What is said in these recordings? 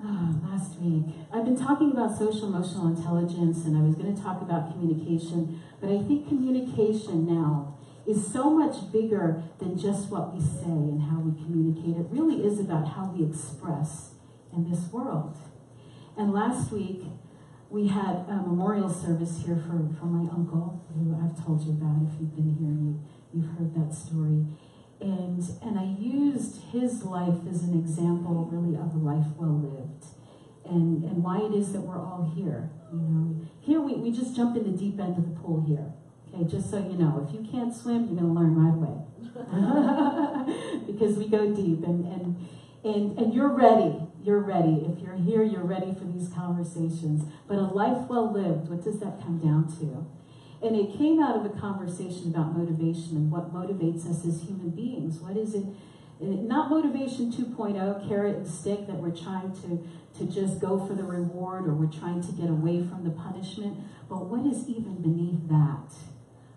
Last week, I've been talking about social emotional intelligence, and I was going to talk about communication, but I think communication now is so much bigger than just what we say and how we communicate. It really is about how we express in this world. And last week, we had a memorial service here for my uncle, who I've told you about. If you've been here, you've heard that story. And I used his life as an example, really, of a life well lived, and why it is that we're all here. You know, here we just jump in the deep end of the pool here. Okay, just so you know, if you can't swim, you're going to learn right away, because we go deep, and you're ready. You're ready. If you're here, you're ready for these conversations. But a life well lived, what does that come down to? And it came out of a conversation about motivation and what motivates us as human beings. What is it? Not motivation 2.0, carrot and stick, that we're trying to just go for the reward, or we're trying to get away from the punishment. But what is even beneath that?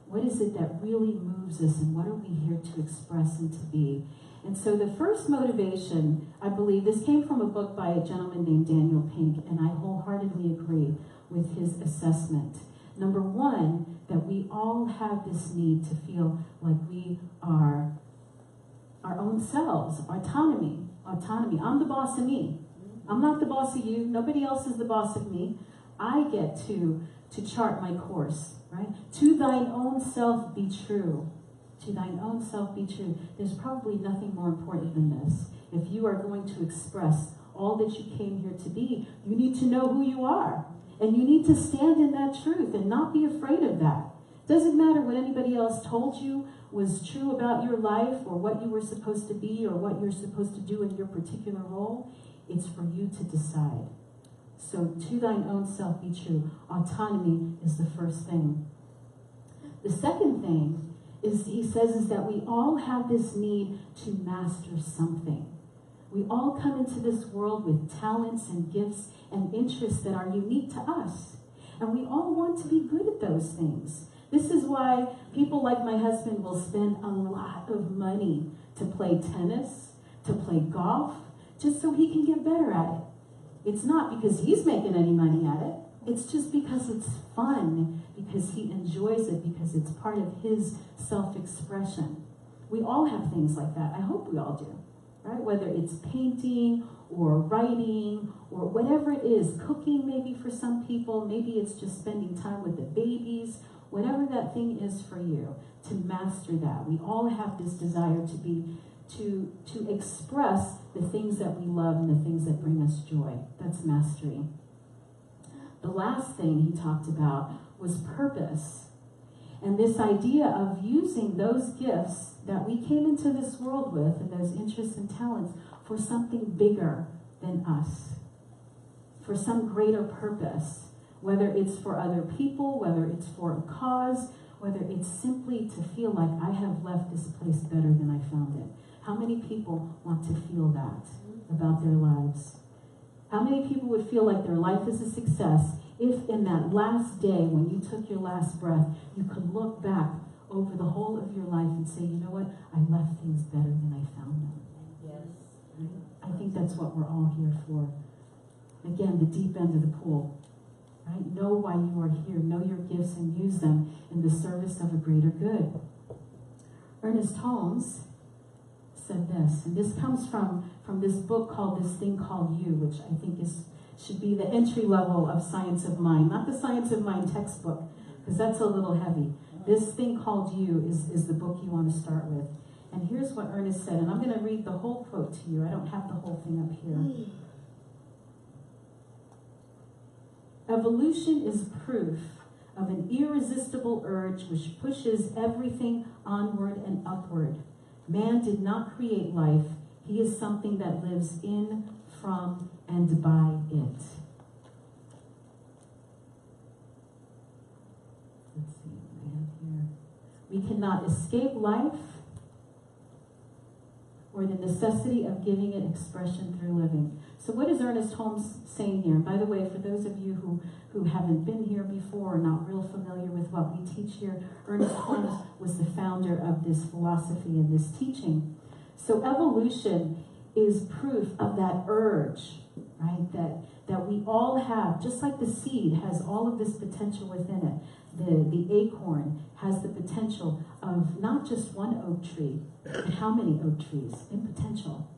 What is it that really moves us, and what are we here to express and to be? And so the first motivation, I believe, this came from a book by a gentleman named Daniel Pink, and I wholeheartedly agree with his assessment. Number one, that we all have this need to feel like we are our own selves, autonomy. I'm the boss of me. I'm not the boss of you. Nobody else is the boss of me. I get to chart my course, right? To thine own self be true. To thine own self be true. There's probably nothing more important than this. If you are going to express all that you came here to be, you need to know who you are. And you need to stand in that truth and not be afraid of that. Doesn't matter what anybody else told you was true about your life, or what you were supposed to be, or what you're supposed to do in your particular role. It's for you to decide. So to thine own self be true. Autonomy is the first thing. The second thing is, he says, is that we all have this need to master something. We all come into this world with talents and gifts and interests that are unique to us. And we all want to be good at those things. This is why people like my husband will spend a lot of money to play tennis, to play golf, just so he can get better at it. It's not because he's making any money at it. It's just because it's fun, because he enjoys it, because it's part of his self-expression. We all have things like that. I hope we all do. Right? Whether it's painting or writing or whatever it is, cooking maybe for some people, maybe it's just spending time with the babies, whatever that thing is for you, to master that. We all have this desire to express the things that we love and the things that bring us joy. That's mastery. The last thing he talked about was purpose. And this idea of using those gifts that we came into this world with, and those interests and talents, for something bigger than us, for some greater purpose, whether it's for other people, whether it's for a cause, whether it's simply to feel like I have left this place better than I found it. How many people want to feel that about their lives? How many people would feel like their life is a success if in that last day, when you took your last breath, you could look back over the whole of your life and say, you know what, I left things better than I found them. Yes. Right? I think that's what we're all here for. Again, the deep end of the pool. Right? Know why you are here. Know your gifts and use them in the service of a greater good. Ernest Holmes said this, and this comes from this book called This Thing Called You, which I think should be the entry level of Science of Mind, not the Science of Mind textbook, because that's a little heavy. This Thing Called You is the book you want to start with. And here's what Ernest said, and I'm going to read the whole quote to you. I don't have the whole thing up here. Evolution is proof of an irresistible urge which pushes everything onward and upward. Man did not create life. He is something that lives in, from, and by it. Let's see what I have here. We cannot escape life or the necessity of giving it expression through living. So what is Ernest Holmes saying here? And by the way, for those of you who haven't been here before or not real familiar with what we teach here, Ernest Holmes was the founder of this philosophy and this teaching. So evolution is proof of that urge, right? That we all have, just like the seed has all of this potential within it. The acorn has the potential of not just one oak tree, but how many oak trees in potential?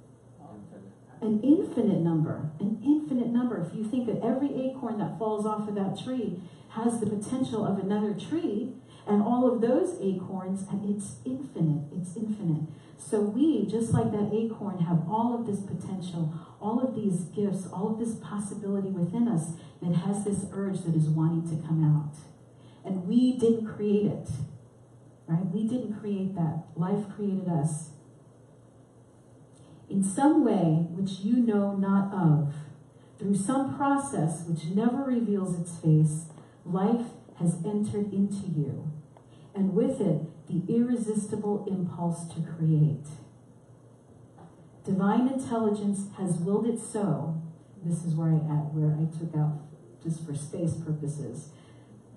An infinite number. If you think that every acorn that falls off of that tree has the potential of another tree, and all of those acorns, and it's infinite. So we, just like that acorn, have all of this potential, all of these gifts, all of this possibility within us that has this urge that is wanting to come out. And we didn't create it, right? We didn't create that. Life created us. In some way which you know not of, through some process which never reveals its face, life has entered into you, and with it the irresistible impulse to create. Divine intelligence has willed it so. This is where I took out just for space purposes.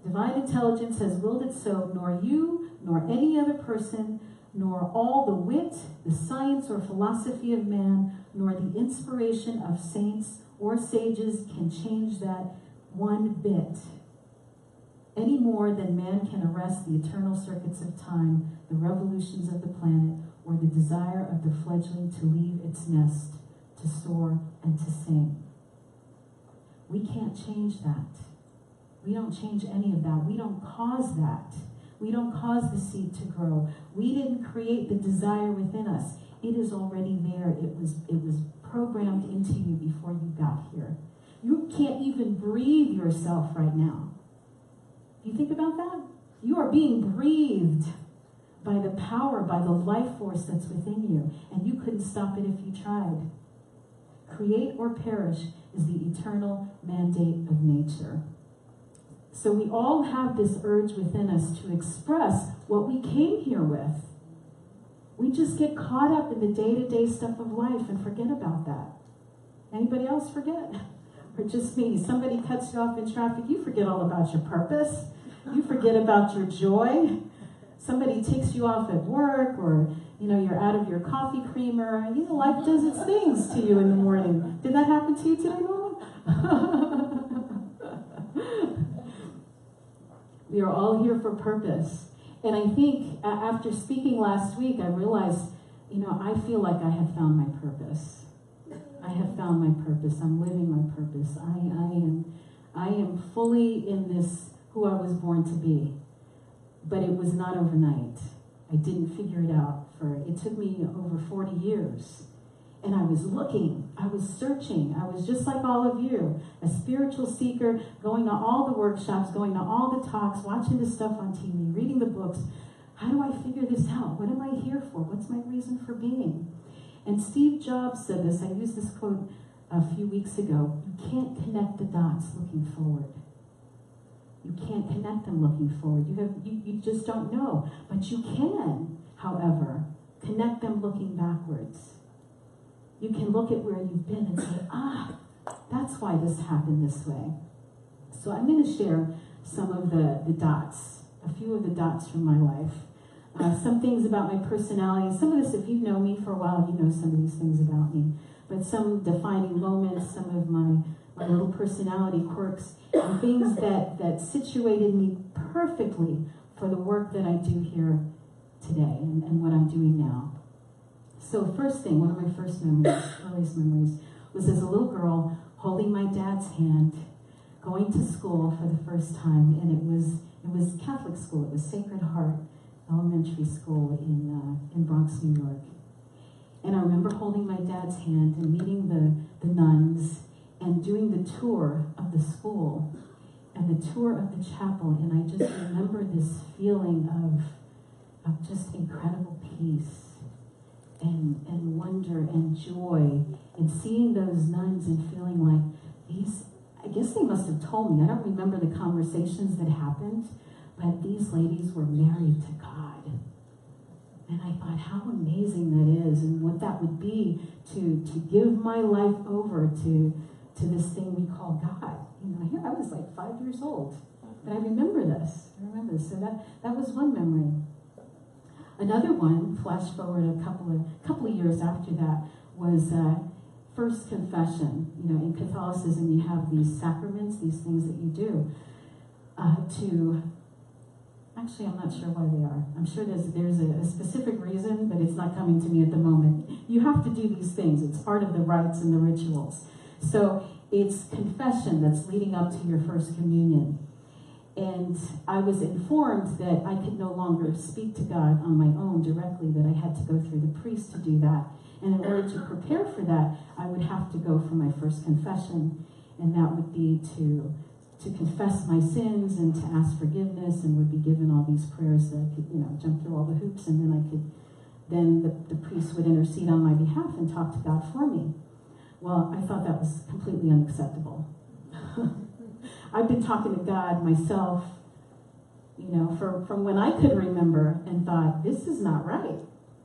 Divine intelligence has willed it so, nor you, nor any other person, nor all the wit, the science or philosophy of man, nor the inspiration of saints or sages can change that one bit, any more than man can arrest the eternal circuits of time, the revolutions of the planet, or the desire of the fledgling to leave its nest, to soar and to sing. We can't change that. We don't change any of that. We don't cause that. We don't cause the seed to grow. We didn't create the desire within us. It is already there. It was programmed into you before you got here. You can't even breathe yourself right now. You think about that? You are being breathed by the power, by the life force that's within you, and you couldn't stop it if you tried. Create or perish is the eternal mandate of nature. So we all have this urge within us to express what we came here with. We just get caught up in the day-to-day stuff of life and forget about that. Anybody else forget? Or just me? Somebody cuts you off in traffic, you forget all about your purpose. You forget about your joy. Somebody takes you off at work, or you're out of your coffee creamer. Life does its things to you in the morning. Did that happen to you today, Mama? We are all here for purpose. And I think after speaking last week, I realized, I feel like I have found my purpose. I have found my purpose. I'm living my purpose. I am fully in this who I was born to be. But it was not overnight. I didn't figure it out. It took me over 40 years. And I was looking, I was searching, I was just like all of you, a spiritual seeker, going to all the workshops, going to all the talks, watching the stuff on TV, reading the books. How do I figure this out? What am I here for? What's my reason for being? And Steve Jobs said this, I used this quote a few weeks ago, you can't connect the dots looking forward. You can't connect them looking forward. You just don't know. But you can, however, connect them looking backwards. You can look at where you've been and say, that's why this happened this way. So I'm going to share some of the dots, a few of the dots from my life. Some things about my personality. Some of this, if you've known me for a while, you know some of these things about me. But some defining moments, some of my little personality quirks, and things that situated me perfectly for the work that I do here today and what I'm doing now. So first thing, one of my first memories, earliest memories, was as a little girl holding my dad's hand, going to school for the first time, and it was Catholic school. It was Sacred Heart Elementary School in Bronx, New York. And I remember holding my dad's hand and meeting the nuns and doing the tour of the school and the tour of the chapel, and I just remember this feeling of just incredible peace and wonder and joy, and seeing those nuns and feeling like these, I guess they must have told me, I don't remember the conversations that happened, but these ladies were married to God. And I thought how amazing that is, and what that would be to give my life over to this thing we call God. Here I was like 5 years old, but I remember this. So that was one memory. Another one, flash forward a couple of years after that, was first confession. You know, in Catholicism, you have these sacraments, these things that you do actually, I'm not sure why they are. I'm sure there's a specific reason, but it's not coming to me at the moment. You have to do these things. It's part of the rites and the rituals. So it's confession that's leading up to your first communion. And I was informed that I could no longer speak to God on my own directly, that I had to go through the priest to do that. And in order to prepare for that, I would have to go for my first confession. And that would be to confess my sins and to ask forgiveness, and would be given all these prayers that I could, you know, jump through all the hoops, and then the priest would intercede on my behalf and talk to God for me. Well, I thought that was completely unacceptable. I've been talking to God myself, you know, from when I could remember, and thought, this is not right.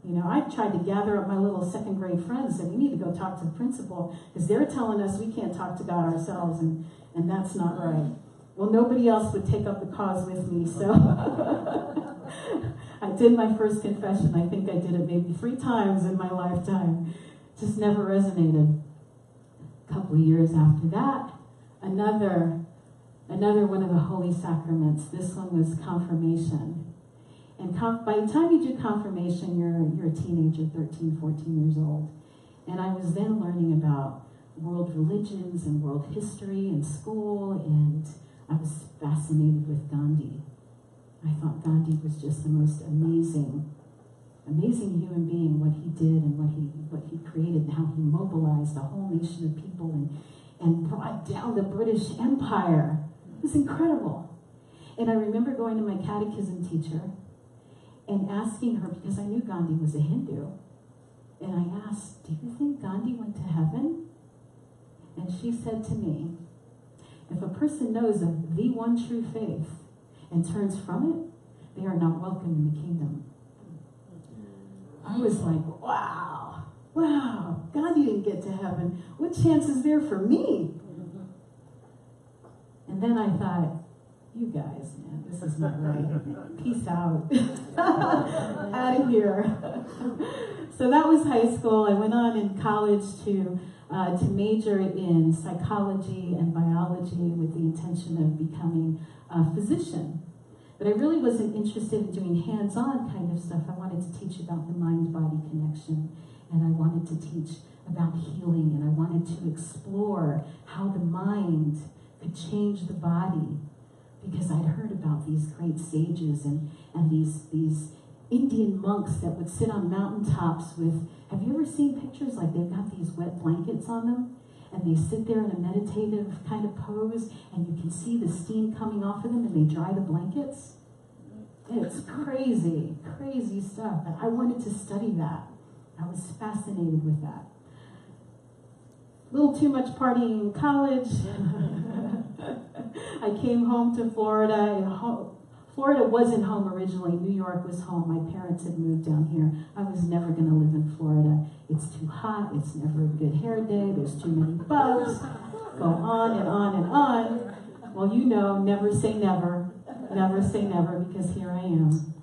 You know, I tried to gather up my little second grade friends, and we need to go talk to the principal, because they're telling us we can't talk to God ourselves, and that's not right. Well, nobody else would take up the cause with me, so I did my first confession. I think I did it maybe 3 times in my lifetime. Just never resonated. A couple of years after that, another one of the holy sacraments. This one was confirmation. And by the time you do confirmation, you're a teenager, 13, 14 years old. And I was then learning about world religions and world history in school, and I was fascinated with Gandhi. I thought Gandhi was just the most amazing human being, what he did and what he created, and how he mobilized a whole nation of people and brought down the British Empire. It was incredible. And I remember going to my catechism teacher and asking her, because I knew Gandhi was a Hindu, and I asked, do you think Gandhi went to heaven? And she said to me, if a person knows of the one true faith and turns from it, they are not welcome in the kingdom. I was like, wow, Gandhi didn't get to heaven. What chance is there for me? And then I thought, you guys, man, this is not right. Peace out. Out of here. So that was high school. I went on in college to major in psychology and biology with the intention of becoming a physician. But I really wasn't interested in doing hands-on kind of stuff. I wanted to teach about the mind-body connection, and I wanted to teach about healing, and I wanted to explore how the mind could change the body, because I'd heard about these great sages and these Indian monks that would sit on mountaintops with, have you ever seen pictures like they've got these wet blankets on them, and they sit there in a meditative kind of pose, and you can see the steam coming off of them, and they dry the blankets? It's crazy, crazy stuff. And I wanted to study that. I was fascinated with that. A little too much partying in college. I came home to Florida. Florida wasn't home originally. New York was home. My parents had moved down here. I was never going to live in Florida. It's too hot. It's never a good hair day. There's too many bugs. Go on and on and on. Well, you know, never say never. Never say never, because here I am.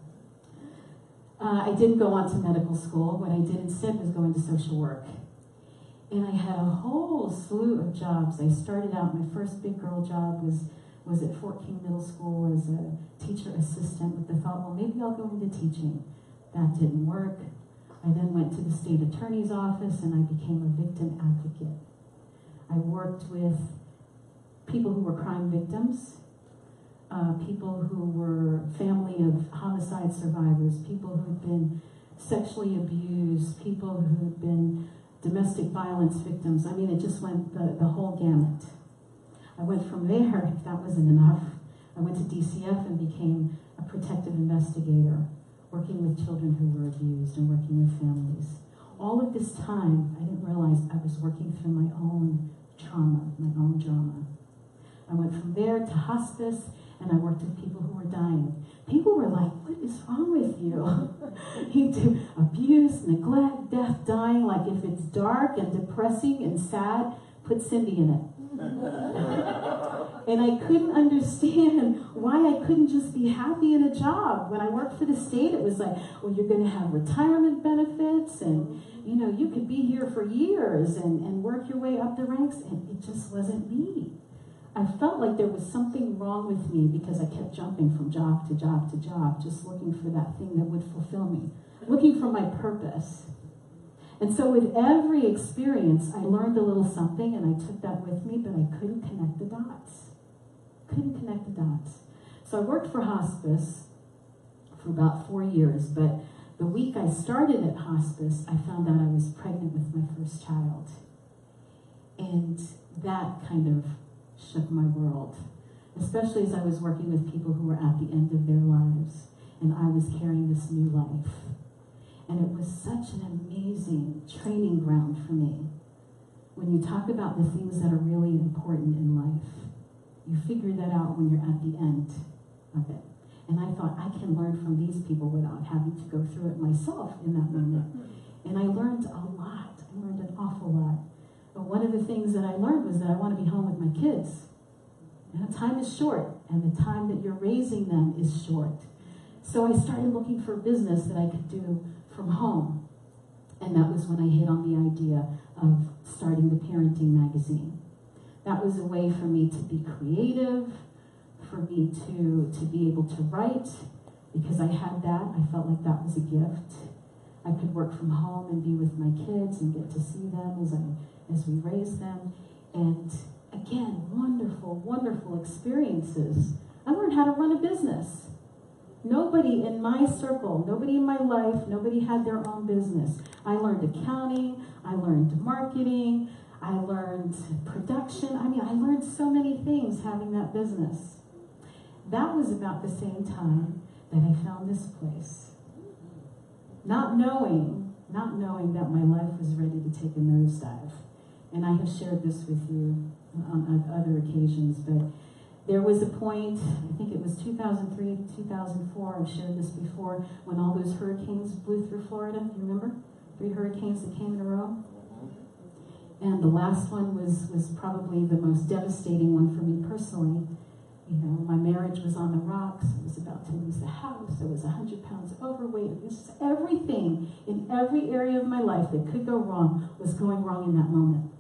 I didn't go on to medical school. What I did instead was go into social work. And I had a whole slew of jobs. I started out, my first big girl job was at Fort King Middle School as a teacher assistant, with the thought, well, maybe I'll go into teaching. That didn't work. I then went to the state attorney's office, and I became a victim advocate. I worked with people who were crime victims, people who were family of homicide survivors, people who'd been sexually abused, people who'd been domestic violence victims. I mean, it just went the whole gamut. I went from there, if that wasn't enough, I went to DCF and became a protective investigator, working with children who were abused and working with families. All of this time, I didn't realize I was working through my own trauma, my own drama. I went from there to hospice, and I worked with people who were dying. People were like, what is wrong with you? You do abuse, neglect, death, dying. Like, if it's dark and depressing and sad, put Cindy in it. And I couldn't understand why I couldn't just be happy in a job. When I worked for the state, it was like, well, you're going to have retirement benefits, and you could be here for years and work your way up the ranks, and it just wasn't me. I felt like there was something wrong with me because I kept jumping from job to job to job, just looking for that thing that would fulfill me, looking for my purpose. And so with every experience, I learned a little something, and I took that with me, but I couldn't connect the dots. Couldn't connect the dots. So I worked for hospice for about 4 years, but the week I started at hospice, I found out I was pregnant with my first child. And that kind of shook my world, especially as I was working with people who were at the end of their lives, and I was carrying this new life. And it was such an amazing training ground for me. When you talk about the things that are really important in life, you figure that out when you're at the end of it. And I thought, I can learn from these people without having to go through it myself in that moment. And I learned a lot. I learned an awful lot. But one of the things that I learned was that I want to be home with my kids. And time is short, and the time that you're raising them is short. So I started looking for business that I could do from home. And that was when I hit on the idea of starting the parenting magazine. That was a way for me to be creative, for me to be able to write, because I had that. I felt like that was a gift. I could work from home and be with my kids and get to see them as we raise them. And again, wonderful, wonderful experiences. I learned how to run a business. Nobody in my circle, nobody in my life, nobody had their own business. I learned accounting, I learned marketing, I learned production. I learned so many things having that business. That was about the same time that I found this place. Not knowing that my life was ready to take a nosedive. And I have shared this with you on other occasions, but there was a point, I think it was 2003, 2004, I've shared this before, when all those hurricanes blew through Florida. Do you remember? 3 hurricanes that came in a row. And the last one was probably the most devastating one for me personally. My marriage was on the rocks. I was about to lose the house. I was 100 pounds overweight. It was just everything in every area of my life that could go wrong was going wrong in that moment.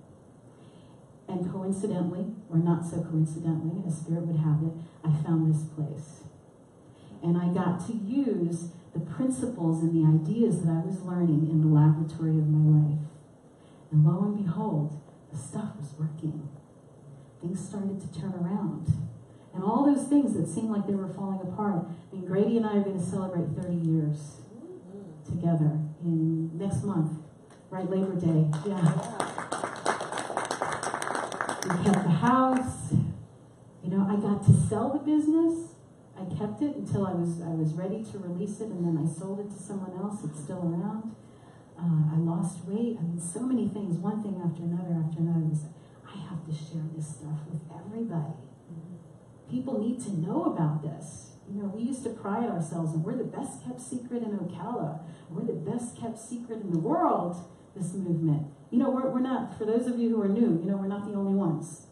And coincidentally, or not so coincidentally, as Spirit would have it, I found this place. And I got to use the principles and the ideas that I was learning in the laboratory of my life. And lo and behold, the stuff was working. Things started to turn around. And all those things that seemed like they were falling apart. Grady and I are going to celebrate 30 years together in next month, right? Labor Day. Yeah. We kept the house. I got to sell the business. I kept it until I was ready to release it, and then I sold it to someone else. It's still around. I lost weight. So many things, one thing after another after another. I have to share this stuff with everybody. People need to know about this. We used to pride ourselves, and we're the best kept secret in Ocala. We're the best kept secret in the world, this movement. We're not, for those of you who are new, we're not the only ones.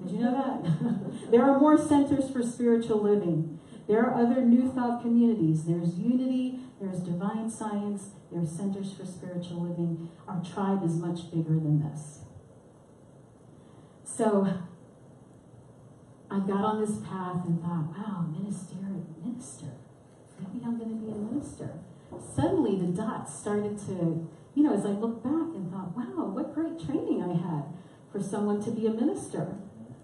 Did you know that? There are more centers for spiritual living. There are other New Thought communities. There's Unity, there's Divine Science, there's Centers for Spiritual Living. Our tribe is much bigger than this. So I got on this path and thought, wow, minister. Maybe I'm going to be a minister. Suddenly the dots started to, as I looked back and thought, wow, what great training I had for someone to be a minister.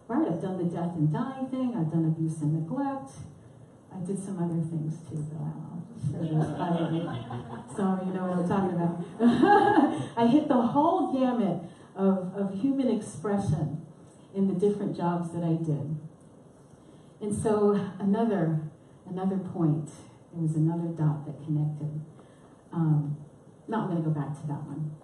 Right, I've done the death and dying thing. I've done abuse and neglect. I did some other things too, but I'll share those. So you know what I'm talking about. I hit the whole gamut of human expression in the different jobs that I did. And so another point, it was another dot that connected. No, I'm going to go back to that one.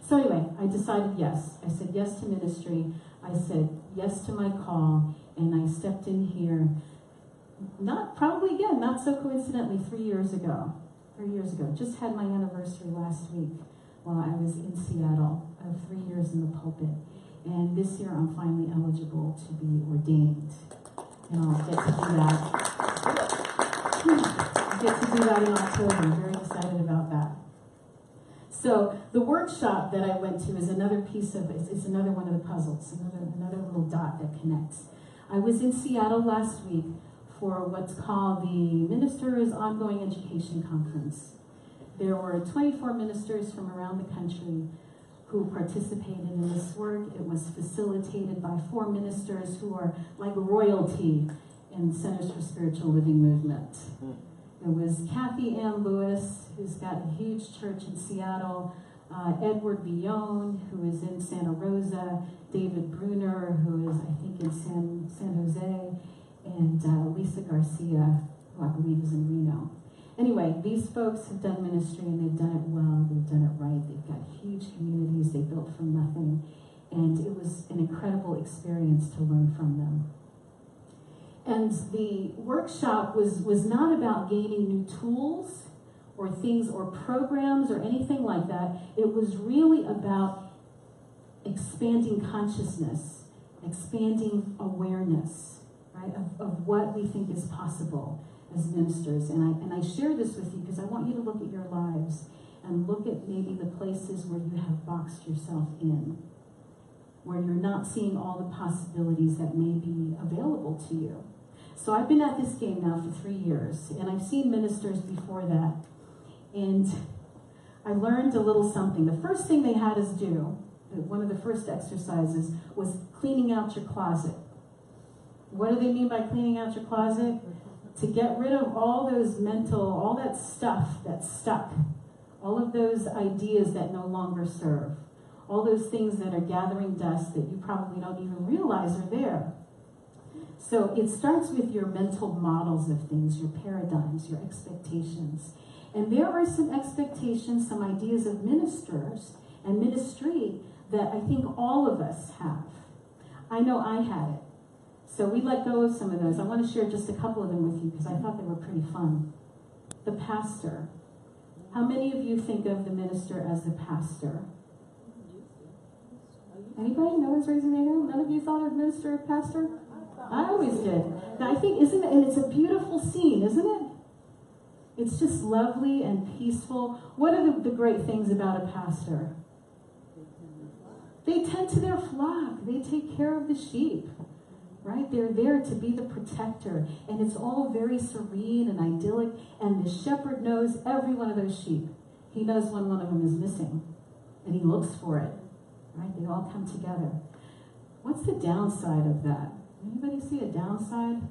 So anyway, I decided yes. I said yes to ministry. I said yes to my call, and I stepped in here, not so coincidentally, 3 years ago. 3 years ago. Just had my anniversary last week while I was in Seattle of 3 years in the pulpit. And this year I'm finally eligible to be ordained. And I'll get to do that. I'll get to do that in October. I'm very excited about that. So the workshop that I went to is another piece of, it's another one of the puzzles, another little dot that connects. I was in Seattle last week for what's called the Ministers Ongoing Education Conference. There were 24 ministers from around the country who participated in this work. It was facilitated by 4 ministers who are like royalty in Centers for Spiritual Living movement. It was Kathy Ann Lewis, who's got a huge church in Seattle, Edward Billon, who is in Santa Rosa, David Bruner, who is, I think, in San Jose, and Lisa Garcia, who I believe is in Reno. Anyway, these folks have done ministry, and they've done it well, they've done it right, they've got huge communities they built from nothing, and it was an incredible experience to learn from them. And the workshop was not about gaining new tools or things or programs or anything like that. It was really about expanding consciousness, expanding awareness, right, of what we think is possible as ministers. And I share this with you because I want you to look at your lives and look at maybe the places where you have boxed yourself in, where you're not seeing all the possibilities that may be available to you. So I've been at this game now for 3 years, and I've seen ministers before that. And I learned a little something. The first thing they had us do, one of the first exercises, was cleaning out your closet. What do they mean by cleaning out your closet? To get rid of all those all that stuff that's stuck, all of those ideas that no longer serve, all those things that are gathering dust that you probably don't even realize are there. So it starts with your mental models of things, your paradigms, your expectations. And there are some expectations, some ideas of ministers and ministry that I think all of us have. I know I had it. So we let go of some of those. I want to share just a couple of them with you because I thought they were pretty fun. The pastor. How many of you think of the minister as the pastor? Anybody? No one's raising their hand? None of you thought of minister or pastor? I always did. Now, I think, isn't it, and it's a beautiful scene, isn't it? It's just lovely and peaceful. What are the great things about a pastor? They tend to their flock. They take care of the sheep, right? They're there to be the protector. And it's all very serene and idyllic. And the shepherd knows every one of those sheep. He knows when one of them is missing. And he looks for it, right? They all come together. What's the downside of that? Anybody see a downside?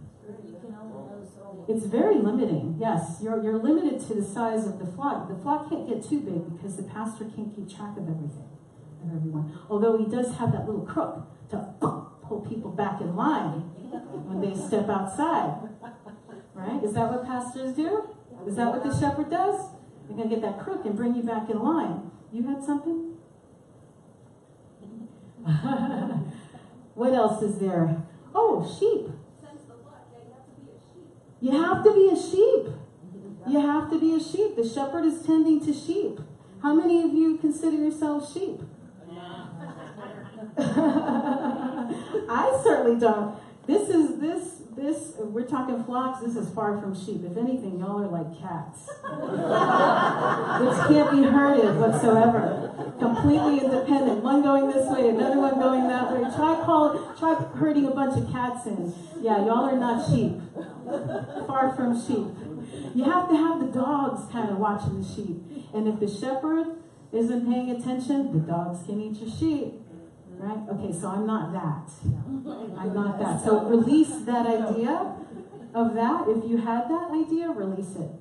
It's very limiting. Yes, you're limited to the size of the flock. The flock can't get too big because the pastor can't keep track of everything, of everyone. Although he does have that little crook to pull people back in line when they step outside. Right? Is that what pastors do? Is that what the shepherd does? They're going to get that crook and bring you back in line. You had something? What else is there? Oh, sheep. You have to be a sheep. You have to be a sheep. The shepherd is tending to sheep. How many of you consider yourselves sheep? I certainly don't. We're talking flocks. This is far from sheep. If anything, y'all are like cats, which can't be herded whatsoever. Completely independent. One going this way, another one going that way. Try herding a bunch of cats in. Yeah, y'all are not sheep. Far from sheep. You have to have the dogs kind of watching the sheep. And if the shepherd isn't paying attention, the dogs can eat your sheep. Right? Okay, so I'm not that. I'm not that. So release that idea of that. If you had that idea, release it.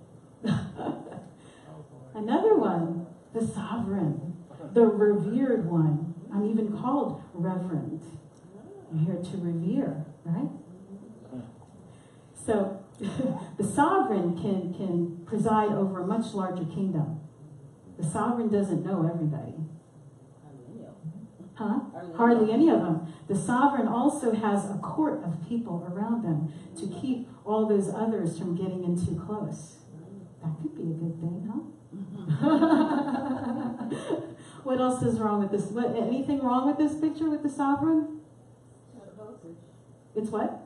Another one, the sovereign, the revered one. I'm even called reverend. I'm here to revere, right? So the sovereign can preside over a much larger kingdom. The sovereign doesn't know everybody. Huh? Hardly any of them. The sovereign also has a court of people around them to keep all those others from getting in too close. That could be a good thing, huh? What else is wrong with this? Anything wrong with this picture with the sovereign? It's what?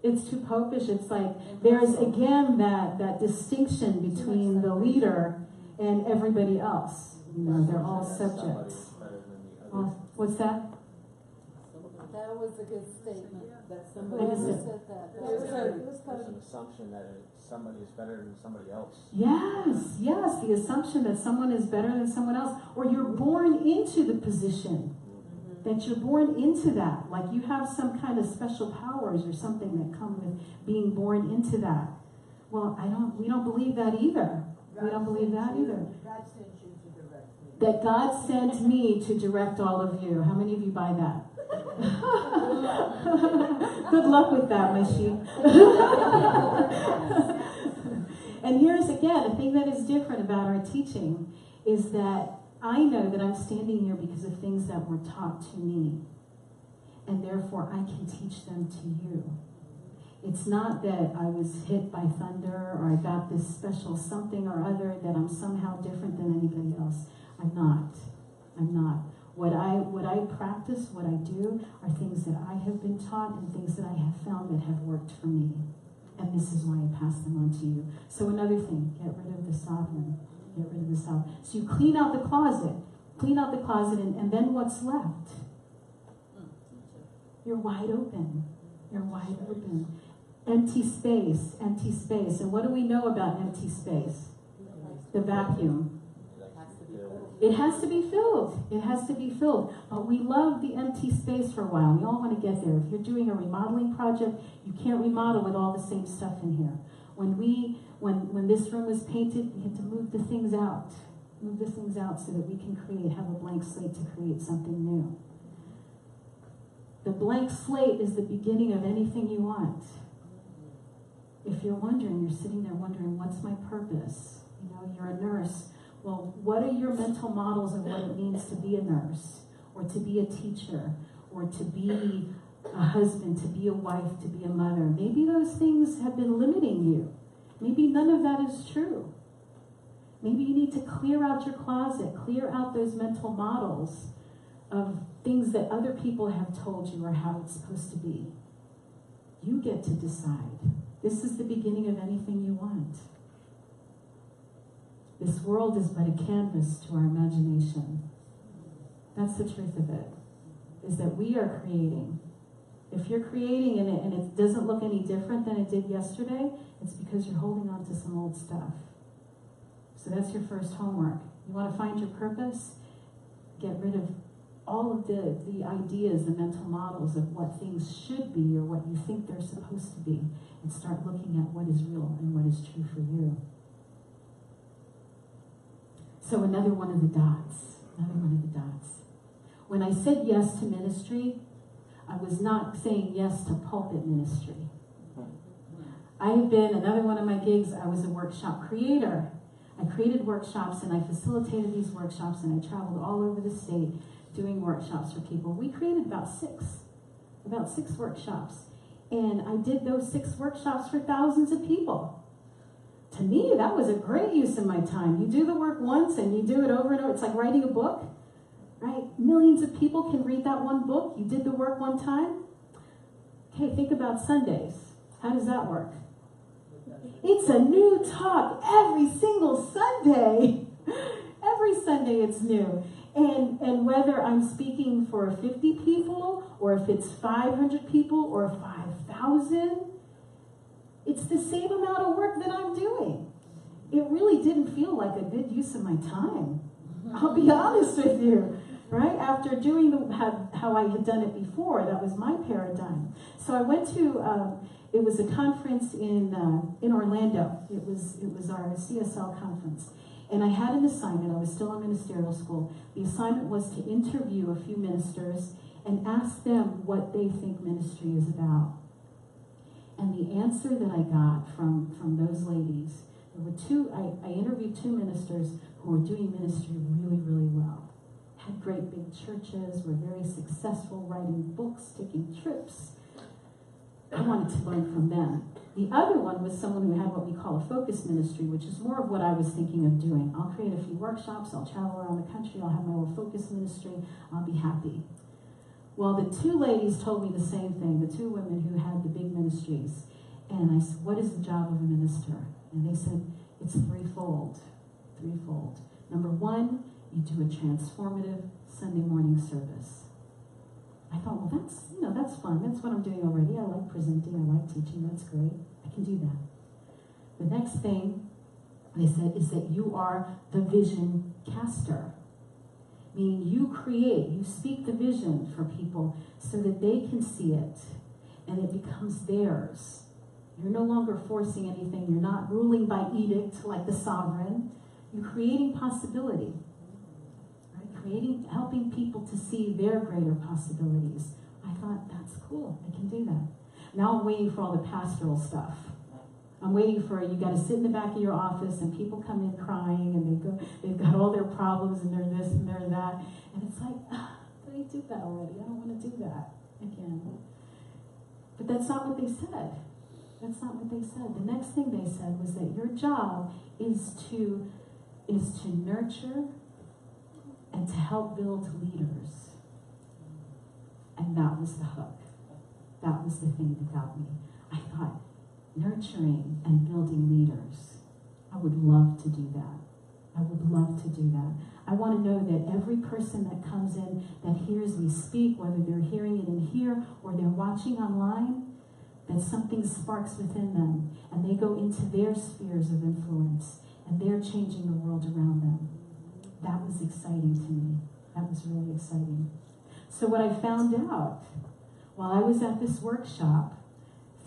It's too popish. It's like there's again that distinction between the leader and everybody else. You know, they're all subjects. What's that? That was a good statement. That somebody said that. There's an assumption that somebody is better than somebody else. Yes, the assumption that someone is better than someone else, or you're born into the position. That you're born into that, like you have some kind of special powers or something that come with being born into that. Well, we don't believe that either. We don't believe that either. God sent you to direct me. That God sent me to direct all of you. How many of you buy that? Good luck with that, my sheep. And here's again, a thing that is different about our teaching is that I know that I'm standing here because of things that were taught to me. And therefore, I can teach them to you. It's not that I was hit by thunder or I got this special something or other that I'm somehow different than anybody else. I'm not. What I practice, what I do, are things that I have been taught and things that I have found that have worked for me. And this is why I pass them on to you. So another thing, get rid of the sovereign. Get rid of the sovereign. So you clean out the closet. And then what's left? You're wide open. You're wide open. Empty space. And what do we know about empty space? The vacuum. It has to be filled. But we love the empty space for a while. We all want to get there. If you're doing a remodeling project, you can't remodel with all the same stuff in here. When this room was painted, we had to move the things out. So that we can have a blank slate to create something new. The blank slate is the beginning of anything you want. If you're wondering, you're sitting there wondering, what's my purpose? You know, you're a nurse. Well, what are your mental models of what it means to be a nurse, or to be a teacher, or to be a husband, to be a wife, to be a mother? Maybe those things have been limiting you. Maybe none of that is true. Maybe you need to clear out your closet, clear out those mental models of things that other people have told you or how it's supposed to be. You get to decide. This is the beginning of anything you want. This world is but a canvas to our imagination. That's the truth of it, is that we are creating. If you're creating in it and it doesn't look any different than it did yesterday, it's because you're holding on to some old stuff. So that's your first homework. You want to find your purpose? Get rid of all of the ideas, the mental models of what things should be or what you think they're supposed to be, and start looking at what is real and what is true for you. So another one of the dots. When I said yes to ministry, I was not saying yes to pulpit ministry. Another one of my gigs, I was a workshop creator. I created workshops and I facilitated these workshops and I traveled all over the state doing workshops for people. We created about six workshops. And I did those 6 workshops for thousands of people. To me, that was a great use of my time. You do the work once and you do it over and over. It's like writing a book, right? Millions of people can read that one book. You did the work one time. Okay, think about Sundays. How does that work? It's a new talk every single Sunday. Every Sunday it's new. And whether I'm speaking for 50 people, or if it's 500 people, or 5,000, it's the same amount of work that I'm doing. It really didn't feel like a good use of my time. I'll be honest with you, right? After doing how I had done it before, that was my paradigm. So I went to, it was a conference in Orlando. It was our CSL conference. And I had an assignment. I was still in ministerial school. The assignment was to interview a few ministers and ask them what they think ministry is about. And the answer that I got from those ladies, there were I interviewed 2 ministers who were doing ministry really, really well. Had great big churches, were very successful, writing books, taking trips. I wanted to learn from them. The other one was someone who had what we call a focus ministry, which is more of what I was thinking of doing. I'll create a few workshops, I'll travel around the country, I'll have my little focus ministry, I'll be happy. Well, the two ladies told me the same thing, the two women who had the big ministries. And I said, what is the job of a minister? And they said, it's threefold. Number one, you do a transformative Sunday morning service. I thought, well, that's fun. That's what I'm doing already. I like presenting. I like teaching. That's great. I can do that. The next thing they said is that you are the vision caster. Meaning you speak the vision for people so that they can see it and it becomes theirs. You're no longer forcing anything. You're not ruling by edict like the sovereign. You're creating possibility. Helping people to see their greater possibilities. I thought, that's cool, I can do that. Now I'm waiting for all the pastoral stuff. I'm waiting for, you got to sit in the back of your office and people come in crying and they've got all their problems and they're this and they're that. And it's like, but I did that already. I don't want to do that again. But that's not what they said. That's not what they said. The next thing they said was that your job is to nurture and to help build leaders. And that was the hook. That was the thing that got me. I thought, nurturing and building leaders. I would love to do that. I would love to do that. I want to know that every person that comes in that hears me speak, whether they're hearing it in here or they're watching online, that something sparks within them and they go into their spheres of influence and they're changing the world around them. That was exciting to me. That was really exciting. So what I found out while I was at this workshop,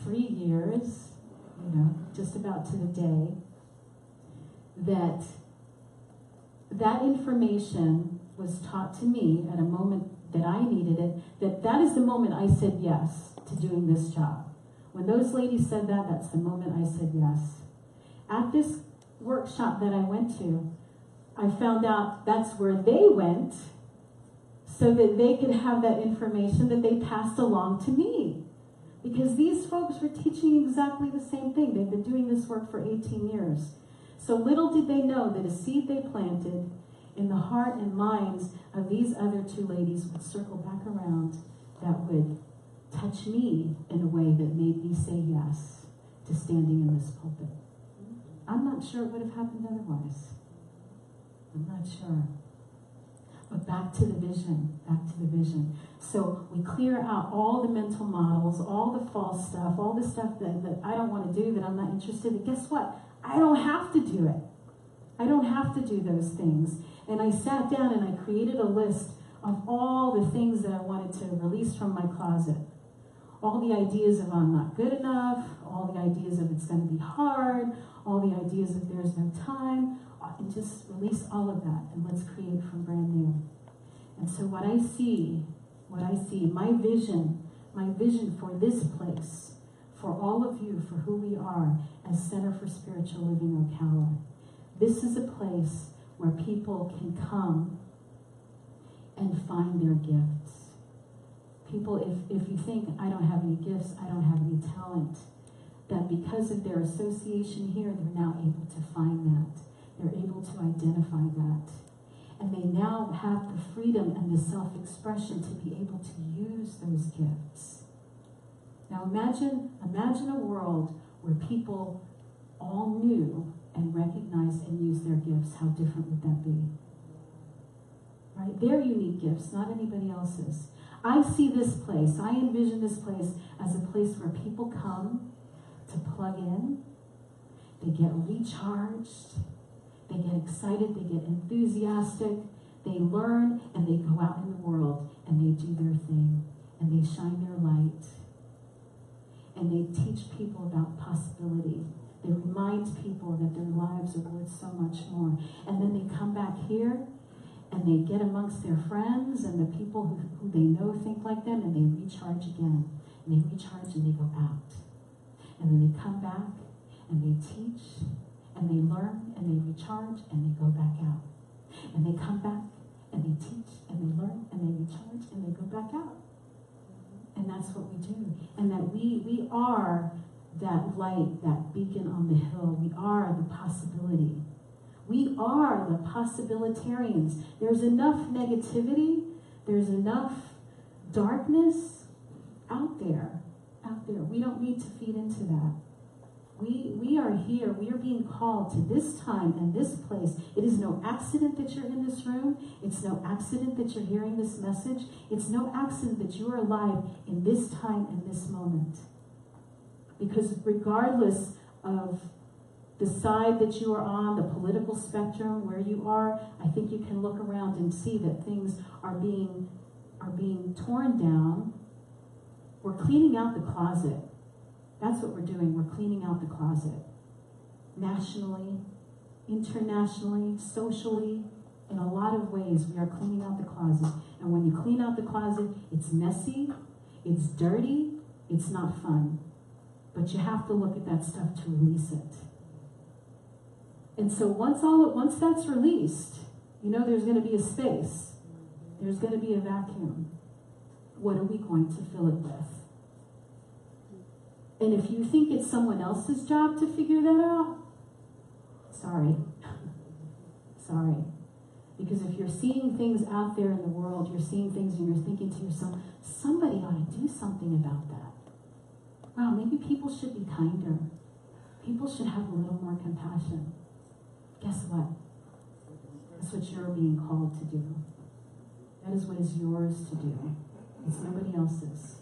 3 years, just about to the day, that information was taught to me at a moment that I needed it, that is the moment I said yes to doing this job. When those ladies said that, that's the moment I said yes. At this workshop that I went to, I found out that's where they went so that they could have that information that they passed along to me. Because these folks were teaching exactly the same thing. They've been doing this work for 18 years. So little did they know that a seed they planted in the heart and minds of these other two ladies would circle back around, that would touch me in a way that made me say yes to standing in this pulpit. I'm not sure it would have happened otherwise. I'm not sure. But back to the vision, So we clear out all the mental models, all the false stuff, all the stuff that I don't want to do, that I'm not interested in. Guess what? I don't have to do it. I don't have to do those things. And I sat down and I created a list of all the things that I wanted to release from my closet. All the ideas of I'm not good enough, all the ideas of it's going to be hard, all the ideas of there's no time, and just release all of that and let's create from brand new. And so what I see, my vision for this place, for all of you, for who we are as Center for Spiritual Living Ocala. This is a place where people can come and find their gifts. People, if you think, I don't have any gifts, I don't have any talent, that because of their association here, they're now able to find that. They're able to identify that. And they now have the freedom and the self-expression to be able to use those gifts. Now imagine a world where people all knew and recognized and used their gifts. How different would that be? Right? Their unique gifts, not anybody else's. I see this place, I envision this place as a place where people come to plug in, they get recharged, they get excited, they get enthusiastic, they learn, and they go out in the world and they do their thing, and they shine their light, and they teach people about possibility. They remind people that their lives are worth so much more. And then they come back here and they get amongst their friends and the people who they know think like them, and they recharge again. And they recharge and they go out. And then they come back and they teach and they learn and they recharge and they go back out. And they come back and they teach and they learn and they recharge and they go back out. And that's what we do. And that we are that light, that beacon on the hill. We are the possibility. We are the possibilitarians. There's enough negativity. There's enough darkness out there. We don't need to feed into that. We are here. We are being called to this time and this place. It is no accident that you're in this room. It's no accident that you're hearing this message. It's no accident that you are alive in this time and this moment. Because regardless of the side that you are on, the political spectrum, where you are, I think you can look around and see that things are being torn down. We're cleaning out the closet. That's what we're doing. We're cleaning out the closet. Nationally, internationally, socially, in a lot of ways, we are cleaning out the closet. And when you clean out the closet, it's messy, it's dirty, it's not fun. But you have to look at that stuff to release it. And so once that's released, there's going to be a space. There's going to be a vacuum. What are we going to fill it with? And if you think it's someone else's job to figure that out, sorry. Sorry. Because if you're seeing things out there in the world, you're seeing things and you're thinking to yourself, somebody ought to do something about that. Wow, maybe people should be kinder. People should have a little more compassion. Guess what? That's what you're being called to do. That is what is yours to do. It's nobody else's.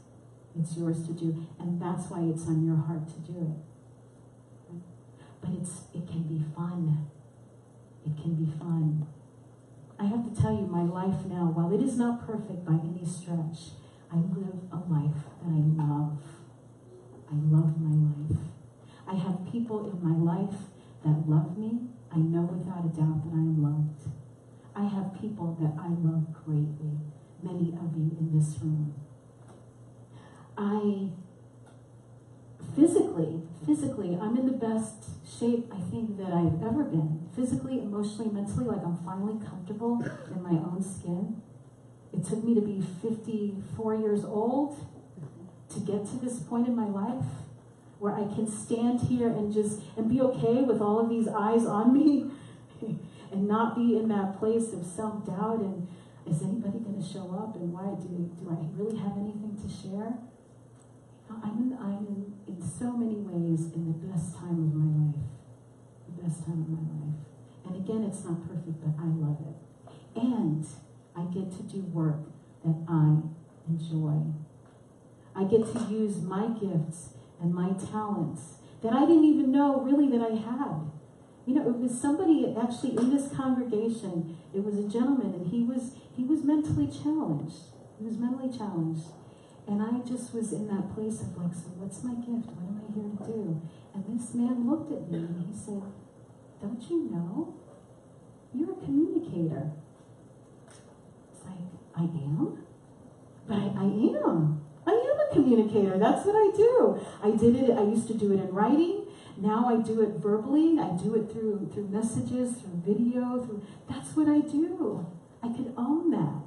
It's yours to do. And that's why it's on your heart to do it. But it can be fun. It can be fun. I have to tell you, my life now, while it is not perfect by any stretch, I live a life that I love. I love my life. I have people in my life that love me. I know without a doubt that I am loved. I have people that I love greatly. Many of you in this room. Physically, I'm in the best shape I think that I've ever been. Physically, emotionally, mentally, like I'm finally comfortable in my own skin. It took me to be 54 years old to get to this point in my life where I can stand here and be okay with all of these eyes on me and not be in that place of self-doubt and is anybody going to show up and why do I really have anything to share? I'm in so many ways in the best time of my life. The best time of my life. And again, it's not perfect, but I love it. And I get to do work that I enjoy. I get to use my gifts and my talents that I didn't even know really that I had. It was somebody actually in this congregation. It was a gentleman, and he was mentally challenged. He was mentally challenged. And I just was in that place of like, so what's my gift? What am I here to do? And this man looked at me and he said, don't you know? You're a communicator. It's like, I am? But I am. I am a communicator. That's what I do. I used to do it in writing. Now I do it verbally. I do it through messages, through video. That's what I do. I can own that.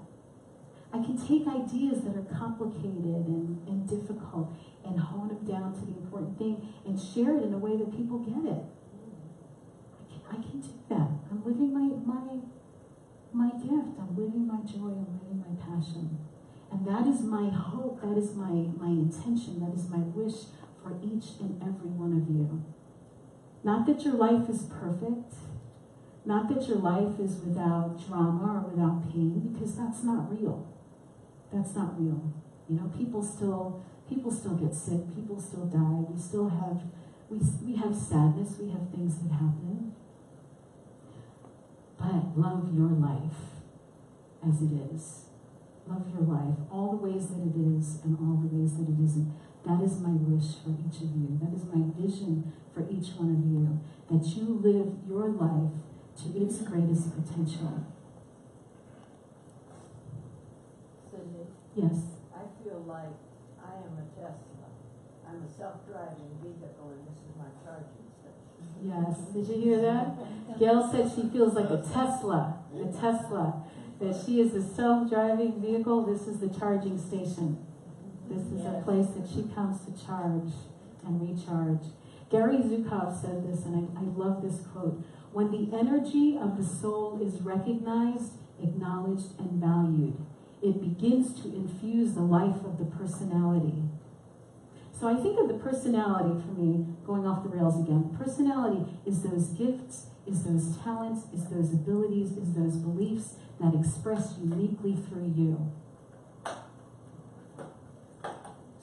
I can take ideas that are complicated and difficult and hone them down to the important thing and share it in a way that people get it. I can do that. I'm living my gift. I'm living my joy. I'm living my passion. And that is my hope. That is my intention. That is my wish for each and every one of you. Not that your life is perfect. Not that your life is without drama or without pain, because that's not real. That's not real. People still get sick. People still die. We have sadness. We have things that happen. But love your life as it is. Love your life, all the ways that it is and all the ways that it isn't. That is my wish for each of you. That is my vision for each one of you. That you live your life to its greatest potential. Cindy, Yes. I feel like I am a Tesla. I'm a self-driving vehicle, and this is my charging station. Yes. Did you hear that? Gail said she feels like a Tesla. A Tesla. That she is a self-driving vehicle. This is the charging station. This is a Yes. place that she comes to charge and recharge. Gary Zukov said this, and I love this quote. When the energy of the soul is recognized, acknowledged, and valued, it begins to infuse the life of the personality. So I think of the personality for me, going off the rails again. Personality is those gifts, is those talents, is those abilities, is those beliefs that express uniquely through you.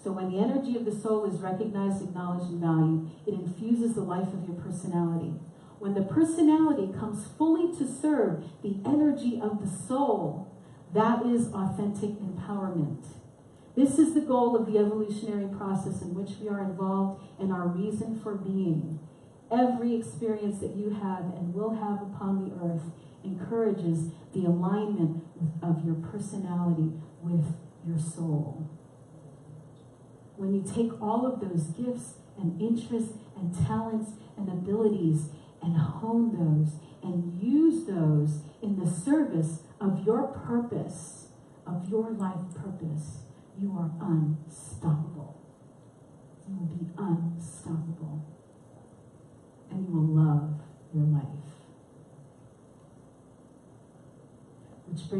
So when the energy of the soul is recognized, acknowledged, and valued, it infuses the life of your personality. When the personality comes fully to serve the energy of the soul, that is authentic empowerment. This is the goal of the evolutionary process in which we are involved and our reason for being. Every experience that you have and will have upon the earth encourages the alignment of your personality with your soul. When you take all of those gifts and interests and talents and abilities and hone those and use those in the service of your purpose, of your life purpose, you are unstoppable. You will be unstoppable. And you will love your life. Which brings